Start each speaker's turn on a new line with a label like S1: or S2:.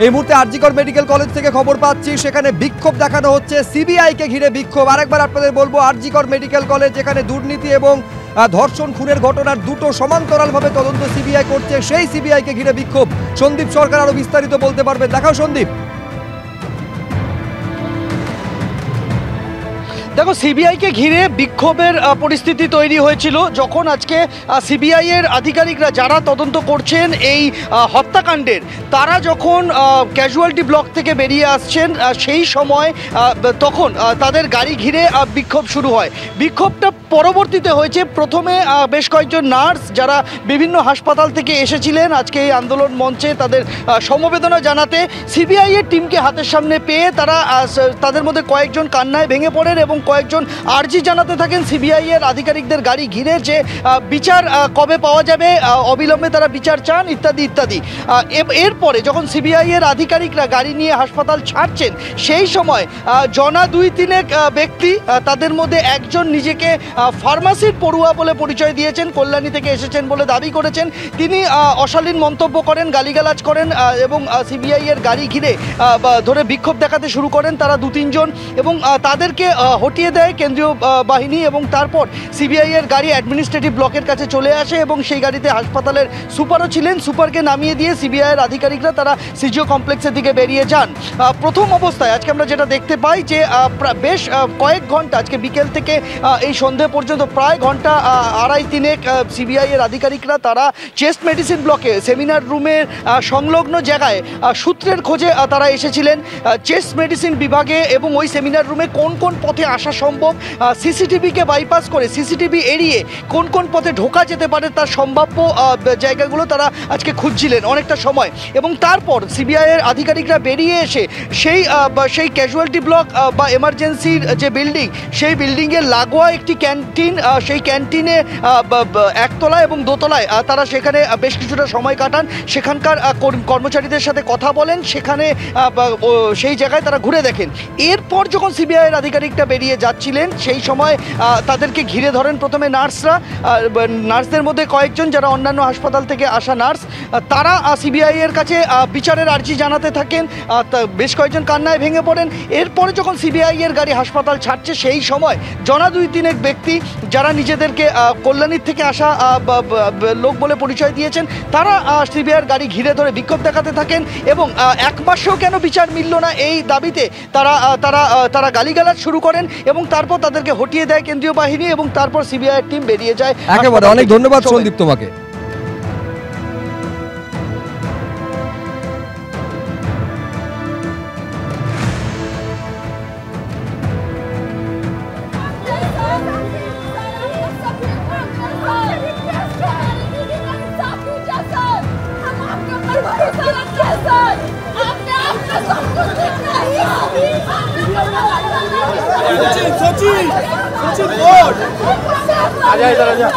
S1: এই মুহূর্তে RG Kar medical college থেকে খবর পাচ্ছি, সেখানে বিক্ষোভ দেখানো হচ্ছে, সিবিআই কে ঘিরে বিক্ষোভ। আরেকবার আপনাদের বলবো, আরজিকর মেডিকেল কলেজ যেখানে দুর্নীতি এবং ধর্ষণ খুনের ঘটনার দুটো সমান্তরালভাবে তদন্ত সিবিআই করছে, সেই সিবিআই কে ঘিরে বিক্ষোভ। সন্দীপ সরকার আরো বিস্তারিত বলতে পারবেন, দেখাও সন্দীপ।
S2: দেখো, সিবিআইকে ঘিরে বিক্ষোভের পরিস্থিতি তৈরি হয়েছিল যখন আজকে সিবিআই এর আধিকারিকরা যারা তদন্ত করছেন এই হত্যাকাণ্ডের, তারা যখন ক্যাজুয়ালিটি ব্লক থেকে বেরিয়ে আসছেন সেই সময় তখন তাদের গাড়ি ঘিরে বিক্ষোভ শুরু হয়। বিক্ষোভটা পরবর্তীতে হয়েছে প্রথমে বেশ কয়েকজন নার্স যারা বিভিন্ন হাসপাতাল থেকে এসেছিলেন আজকে এই আন্দোলন মঞ্চে তাদের সমবেদনা জানাতে, সিবিআই এর টিমকে হাতের সামনে পেয়ে তারা তাদের মধ্যে কয়েকজন কান্নায় ভেঙে পড়েন এবং কয়েকজন আর্জি জানাতে থাকেন সিবিআই এর আধিকারিকদের গাড়ি ঘিরে যে বিচার কবে পাওয়া যাবে, অবিলম্বে তারা বিচার চান, ইত্যাদি ইত্যাদি। এরপরে যখন সিবিআই এর আধিকারিকরা গাড়ি নিয়ে হাসপাতাল ছাড়ছেন সেই সময় জনা 2-3 ব্যক্তি, তাদের মধ্যে একজন নিজেকে ফার্মাসির পড়ুয়া বলে পরিচয় দিয়েছেন, কল্যাণী থেকে এসেছেন বলে দাবি করেছেন। তিনি অশালীন মন্তব্য করেন, গালিগালাজ করেন এবং সিবিআই এর গাড়ি ঘিরে ধরে বিক্ষোভ দেখাতে শুরু করেন তারা 2-3 জন এবং তাদেরকে হটিয়ে দেয় কেন্দ্রীয় বাহিনী এবং তারপর সিবিআই এর গাড়ি অ্যাডমিনিস্ট্রেটিভ ব্লকের কাছে চলে আসে এবং সেই গাড়িতে হাসপাতালের সুপারও ছিলেন। সুপারকে নামিয়ে দিয়ে সিবিআই এর আধিকারিকরা তারা সিজিও কমপ্লেক্সের দিকে বেরিয়ে যান। প্রথম অবস্থায় আজকে আমরা যেটা দেখতে পাই যে বেশ কয়েক ঘন্টা, আজকে বিকেল থেকে এই সন্ধে পর্যন্ত প্রায় ঘন্টা 2.5-3 সিবিআই এর আধিকারিকরা তারা চেস্ট মেডিসিন ব্লকে সেমিনার রুমের সংলগ্ন জায়গায় সূত্রের খোঁজে তারা এসেছিলেন। চেস্ট মেডিসিন বিভাগে এবং ওই সেমিনার রুমে কোন কোন পথে আসা সম্ভব, সিসিটিভিকে বাইপাস করে সিসিটিভি এড়িয়ে কোন কোন পথে ঢোকা যেতে পারে তার সম্ভাব্য জায়গাগুলো তারা আজকে খুঁজছিলেন অনেকটা সময়। এবং তারপর সিবিআই এর আধিকারিকরা বেরিয়ে এসে সেই ক্যাজুয়ালিটি ব্লক বা এমার্জেন্সির যে বিল্ডিং, সেই বিল্ডিংয়ের লাগোয়া একটি ক্যান্টিন, সেই ক্যান্টিনে একতলায় এবং দোতলায় তারা সেখানে বেশ কিছুটা সময় কাটান, সেখানকার কর্মচারীদের সাথে কথা বলেন, সেখানে সেই জায়গায় তারা ঘুরে দেখেন। এরপর যখন সিবিআই এর আধিকারিকটা বেরিয়ে যাচ্ছিলেন সেই সময় তাদেরকে ঘিরে ধরেন প্রথমে নার্সরা। নার্সদের মধ্যে কয়েকজন যারা অন্যান্য হাসপাতাল থেকে আসা নার্স, তারা সিবিআই এর কাছে বিচারের আর্জি জানাতে থাকেন, বেশ কয়েকজন কান্নায় ভেঙে পড়েন। এরপরে যখন সিবিআই এর গাড়ি হাসপাতাল ছাড়ছে সেই সময় জনা 2-3 ব্যক্তি যারা নিজেদেরকে কল্যাণীর থেকে আসা লোক বলে পরিচয় দিয়েছেন, তারা সিবিআইয়ের গাড়ি ঘিরে ধরে বিক্ষোভ দেখাতে থাকেন এবং 1 মাসেও কেন বিচার মিলল না এই দাবিতে তারা তারা তারা গালিগালাজ শুরু করেন এবং তারপর তাদেরকে হটিয়ে দেয় কেন্দ্রীয় বাহিনী এবং তারপর সিবিআই এর টিম বেরিয়ে যায়।
S1: একেবারে অনেক ধন্যবাদ সন্দীপ তোমাকে।
S3: सचिन बोल आ जा इधर आ जा।